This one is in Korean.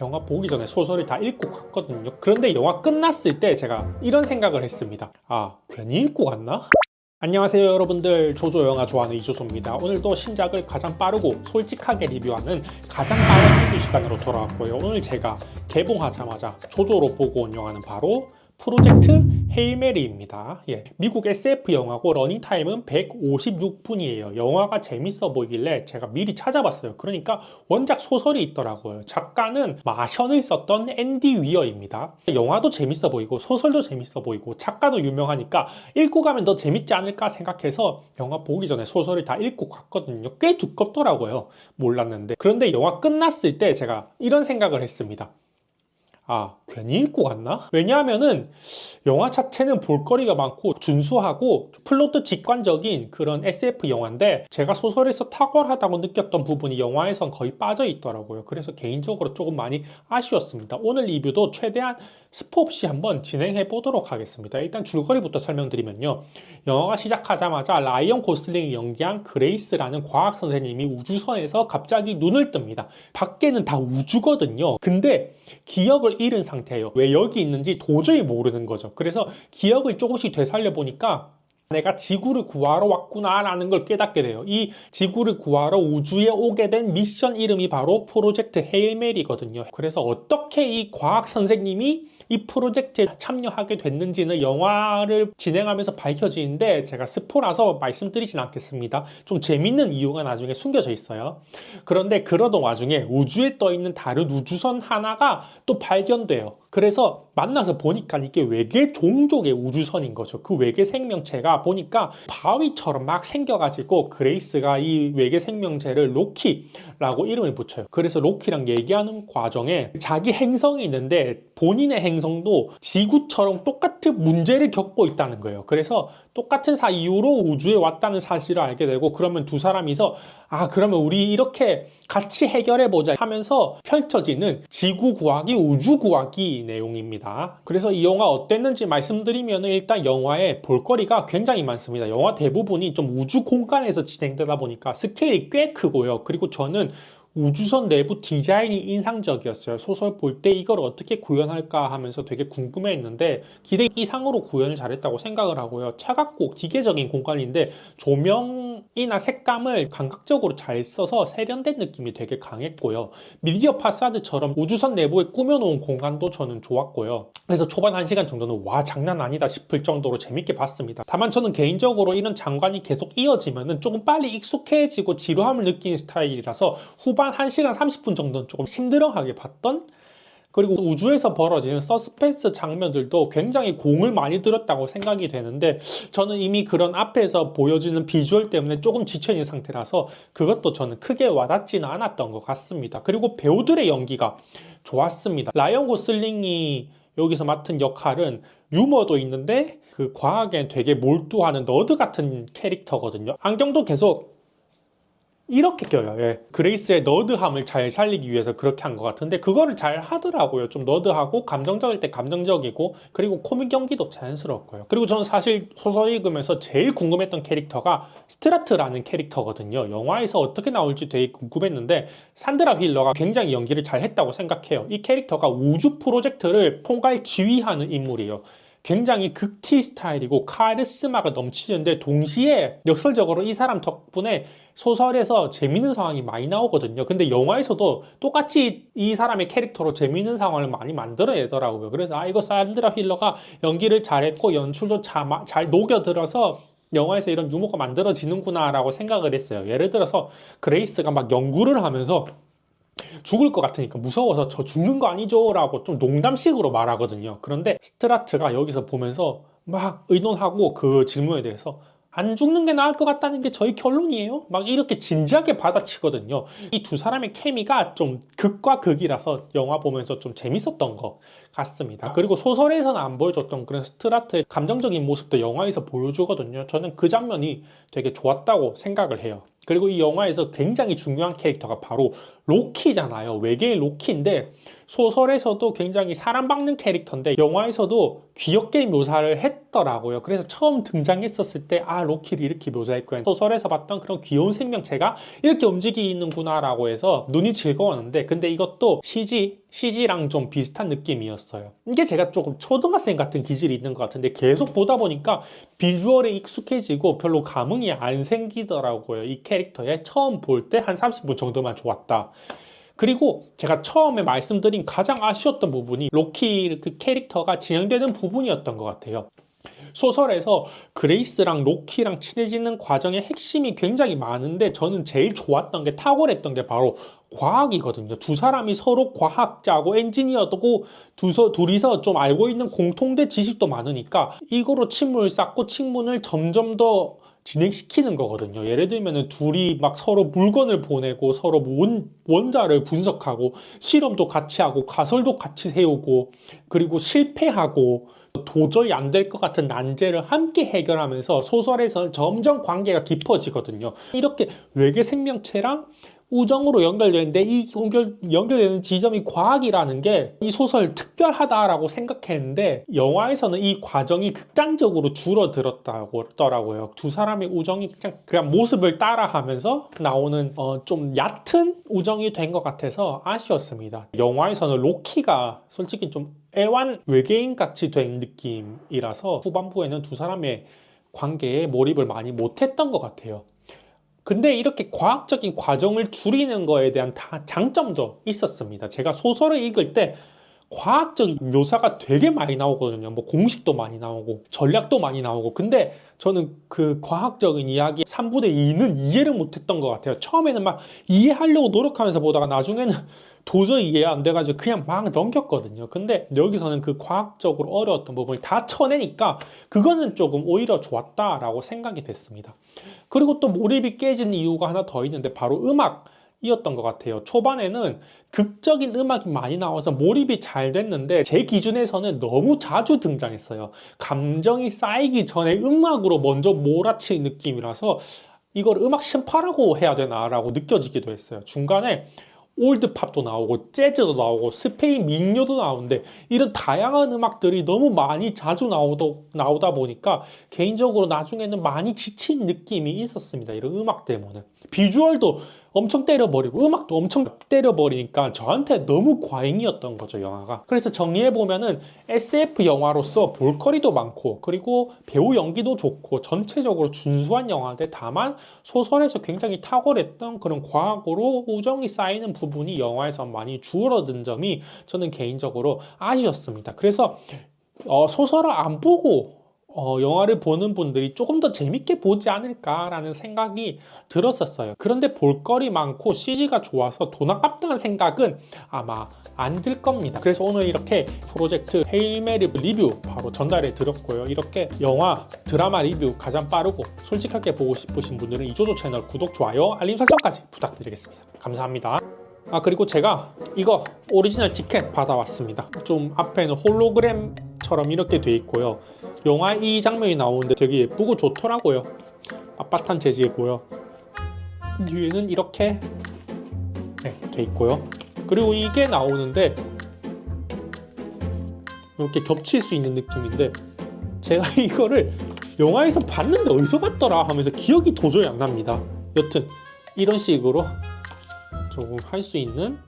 영화 보기 전에 소설을 다 읽고 갔거든요. 그런데 영화 끝났을 때 제가 이런 생각을 했습니다. 아, 괜히 읽고 갔나? 안녕하세요 여러분들, 조조 영화 좋아하는 이조조입니다. 오늘도 신작을 가장 빠르고 솔직하게 리뷰하는 가장 빠른 리뷰 시간으로 돌아왔고요. 오늘 제가 개봉하자마자 조조로 보고 온 영화는 바로 프로젝트 헤일 메리입니다. 미국 SF 영화고 러닝타임은 156분이에요. 영화가 재밌어 보이길래 제가 미리 찾아봤어요. 그러니까 원작 소설이 있더라고요. 작가는 마션을 썼던 앤디 위어입니다. 영화도 재밌어 보이고 소설도 재밌어 보이고 작가도 유명하니까 읽고 가면 더 재밌지 않을까 생각해서 영화 보기 전에 소설을 다 읽고 갔거든요. 꽤 두껍더라고요. 몰랐는데. 그런데 영화 끝났을 때 제가 이런 생각을 했습니다. 아, 괜히 읽고 갔나? 왜냐하면은 영화 자체는 볼거리가 많고 준수하고 플롯도 직관적인 그런 SF 영화인데 제가 소설에서 탁월하다고 느꼈던 부분이 영화에선 거의 빠져 있더라고요. 그래서 개인적으로 조금 많이 아쉬웠습니다. 오늘 리뷰도 최대한 스포 없이 한번 진행해 보도록 하겠습니다. 일단 줄거리부터 설명드리면요. 영화가 시작하자마자 라이언 고슬링이 연기한 그레이스라는 과학 선생님이 우주선에서 갑자기 눈을 뜹니다. 밖에는 다 우주거든요. 근데 기억을 잃은 상태예요. 왜 여기 있는지 도저히 모르는 거죠. 그래서 기억을 조금씩 되살려 보니까 내가 지구를 구하러 왔구나라는 걸 깨닫게 돼요. 이 지구를 구하러 우주에 오게 된 미션 이름이 바로 프로젝트 헤일 메리거든요. 그래서 어떻게 이 과학 선생님이 이 프로젝트에 참여하게 됐는지는 영화를 진행하면서 밝혀지는데 제가 스포라서 말씀드리진 않겠습니다. 좀 재밌는 이유가 나중에 숨겨져 있어요. 그런데 그러던 와중에 우주에 떠 있는 다른 우주선 하나가 또 발견돼요. 그래서 만나서 보니까 이게 외계 종족의 우주선인 거죠. 그 외계 생명체가 보니까 바위처럼 막 생겨가지고 그레이스가 이 외계 생명체를 로키라고 이름을 붙여요. 그래서 로키랑 얘기하는 과정에 자기 행성이 있는데 본인의 행성도 지구처럼 똑같은 문제를 겪고 있다는 거예요. 그래서 똑같은 이유로 우주에 왔다는 사실을 알게 되고 그러면 두 사람이서 그러면 우리 이렇게 같이 해결해보자 하면서 펼쳐지는 지구 구하기, 우주 구하기 내용입니다. 그래서 이 영화 어땠는지 말씀드리면 일단 영화에 볼거리가 굉장히 많습니다. 영화 대부분이 좀 우주 공간에서 진행되다 보니까 스케일이 꽤 크고요. 그리고 저는 우주선 내부 디자인이 인상적이었어요. 소설 볼 때 이걸 어떻게 구현할까 하면서 되게 궁금해했는데 기대 이상으로 구현을 잘했다고 생각을 하고요. 차갑고 기계적인 공간인데 조명이나 색감을 감각적으로 잘 써서 세련된 느낌이 되게 강했고요. 미디어 파사드처럼 우주선 내부에 꾸며놓은 공간도 저는 좋았고요. 그래서 초반 1시간 정도는 와 장난 아니다 싶을 정도로 재밌게 봤습니다. 다만 저는 개인적으로 이런 장관이 계속 이어지면은 조금 빨리 익숙해지고 지루함을 느끼는 스타일이라서 후반 1시간 30분 정도는 조금 힘들어하게 봤던, 그리고 우주에서 벌어지는 서스펜스 장면들도 굉장히 공을 많이 들였다고 생각이 되는데 저는 이미 그런 앞에서 보여지는 비주얼 때문에 조금 지쳐있는 상태라서 그것도 저는 크게 와닿지는 않았던 것 같습니다. 그리고 배우들의 연기가 좋았습니다. 라이언 고슬링이 여기서 맡은 역할은 유머도 있는데 그 과학에 되게 몰두하는 너드 같은 캐릭터거든요. 안경도 계속 이렇게 껴요. 그레이스의 너드함을 잘 살리기 위해서 그렇게 한 것 같은데 그거를 잘 하더라고요. 좀 너드하고 감정적일 때 감정적이고 그리고 코믹 연기도 자연스럽고요. 그리고 저는 사실 소설 읽으면서 제일 궁금했던 캐릭터가 스트라트라는 캐릭터거든요. 영화에서 어떻게 나올지 되게 궁금했는데 산드라 휠러가 굉장히 연기를 잘 했다고 생각해요. 이 캐릭터가 우주 프로젝트를 총괄 지휘하는 인물이에요. 굉장히 극티 스타일이고 카리스마가 넘치는데 동시에 역설적으로 이 사람 덕분에 소설에서 재밌는 상황이 많이 나오거든요. 근데 영화에서도 똑같이 이 사람의 캐릭터로 재밌는 상황을 많이 만들어내더라고요. 그래서 이거 산드라 힐러가 연기를 잘했고 연출도 잘 녹여들어서 영화에서 이런 유머가 만들어지는구나 라고 생각을 했어요. 예를 들어서 그레이스가 막 연구를 하면서 죽을 것 같으니까 무서워서 저 죽는 거 아니죠? 라고 좀 농담식으로 말하거든요. 그런데 스트라트가 여기서 보면서 막 의논하고 그 질문에 대해서 안 죽는 게 나을 것 같다는 게 저희 결론이에요? 막 이렇게 진지하게 받아치거든요. 이 두 사람의 케미가 좀 극과 극이라서 영화 보면서 좀 재밌었던 것 같습니다. 그리고 소설에서는 안 보여줬던 그런 스트라트의 감정적인 모습도 영화에서 보여주거든요. 저는 그 장면이 되게 좋았다고 생각을 해요. 그리고 이 영화에서 굉장히 중요한 캐릭터가 바로 로키잖아요. 외계인 로키인데 소설에서도 굉장히 사랑받는 캐릭터인데 영화에서도 귀엽게 묘사를 했더라고요. 그래서 처음 등장했었을 때 로키를 이렇게 묘사했고요. 소설에서 봤던 그런 귀여운 생명체가 이렇게 움직이는구나라고 해서 눈이 즐거웠는데 근데 이것도 CG랑 좀 비슷한 느낌이었어요. 이게 제가 조금 초등학생 같은 기질이 있는 것 같은데 계속 보다 보니까 비주얼에 익숙해지고 별로 감흥이 안 생기더라고요. 이 캐릭터에 처음 볼 때 한 30분 정도만 좋았다. 그리고 제가 처음에 말씀드린 가장 아쉬웠던 부분이 로키 그 캐릭터가 진행되는 부분이었던 것 같아요. 소설에서 그레이스랑 로키랑 친해지는 과정의 핵심이 굉장히 많은데 저는 제일 좋았던 게 탁월했던 게 바로 과학이거든요. 두 사람이 서로 과학자고 엔지니어고 둘이서 좀 알고 있는 공통된 지식도 많으니까 이거로 친문을 쌓고 친문을 점점 더 진행시키는 거거든요. 예를 들면 둘이 막 서로 물건을 보내고 서로 원자를 분석하고 실험도 같이 하고 가설도 같이 세우고 그리고 실패하고 도저히 안 될 것 같은 난제를 함께 해결하면서 소설에서는 점점 관계가 깊어지거든요. 이렇게 외계 생명체랑 우정으로 연결되는데 이 연결되는 지점이 과학이라는 게 이 소설 특별하다라고 생각했는데 영화에서는 이 과정이 극단적으로 줄어들었다고 하더라고요. 두 사람의 우정이 그냥 모습을 따라하면서 나오는 좀 얕은 우정이 된 것 같아서 아쉬웠습니다. 영화에서는 로키가 솔직히 좀 애완 외계인 같이 된 느낌이라서 후반부에는 두 사람의 관계에 몰입을 많이 못했던 것 같아요. 근데 이렇게 과학적인 과정을 줄이는 거에 대한 장점도 있었습니다. 제가 소설을 읽을 때 과학적인 묘사가 되게 많이 나오거든요. 뭐 공식도 많이 나오고 전략도 많이 나오고 근데 저는 그 과학적인 이야기 3분의 2는 이해를 못했던 것 같아요. 처음에는 막 이해하려고 노력하면서 보다가 나중에는 도저히 이해 안 돼가지고 그냥 막 넘겼거든요. 근데 여기서는 그 과학적으로 어려웠던 부분을 다 쳐내니까 그거는 조금 오히려 좋았다라고 생각이 됐습니다. 그리고 또 몰입이 깨진 이유가 하나 더 있는데 바로 음악이었던 것 같아요. 초반에는 극적인 음악이 많이 나와서 몰입이 잘 됐는데 제 기준에서는 너무 자주 등장했어요. 감정이 쌓이기 전에 음악으로 먼저 몰아치는 느낌이라서 이걸 음악 심파라고 해야 되나라고 느껴지기도 했어요. 중간에 올드팝도 나오고 재즈도 나오고 스페인 민요도 나오는데 이런 다양한 음악들이 너무 많이 자주 나오다 보니까 개인적으로 나중에는 많이 지친 느낌이 있었습니다. 이런 음악 때문에. 비주얼도 엄청 때려버리고 음악도 엄청 때려버리니까 저한테 너무 과잉이었던 거죠, 영화가. 그래서 정리해보면은 SF 영화로서 볼거리도 많고 그리고 배우 연기도 좋고 전체적으로 준수한 영화인데 다만 소설에서 굉장히 탁월했던 그런 과학으로 우정이 쌓이는 부분이 영화에서 많이 줄어든 점이 저는 개인적으로 아쉬웠습니다. 그래서 소설을 안 보고 영화를 보는 분들이 조금 더 재밌게 보지 않을까라는 생각이 들었었어요. 그런데 볼거리 많고 CG가 좋아서 돈 아깝다는 생각은 아마 안 들 겁니다. 그래서 오늘 이렇게 프로젝트 헤일 메리 리뷰 바로 전달해 드렸고요. 이렇게 영화, 드라마 리뷰 가장 빠르고 솔직하게 보고 싶으신 분들은 이조조 채널 구독, 좋아요, 알림 설정까지 부탁드리겠습니다. 감사합니다. 그리고 제가 이거 오리지널 티켓 받아왔습니다. 좀 앞에는 홀로그램처럼 이렇게 돼 있고요. 영화 이 장면이 나오는데 되게 예쁘고 좋더라고요. 빳빳한 재질이고요. 뒤에는 이렇게 돼 있고요. 그리고 이게 나오는데 이렇게 겹칠 수 있는 느낌인데 제가 이거를 영화에서 봤는데 어디서 봤더라 하면서 기억이 도저히 안 납니다. 여튼 이런 식으로 조금 할 수 있는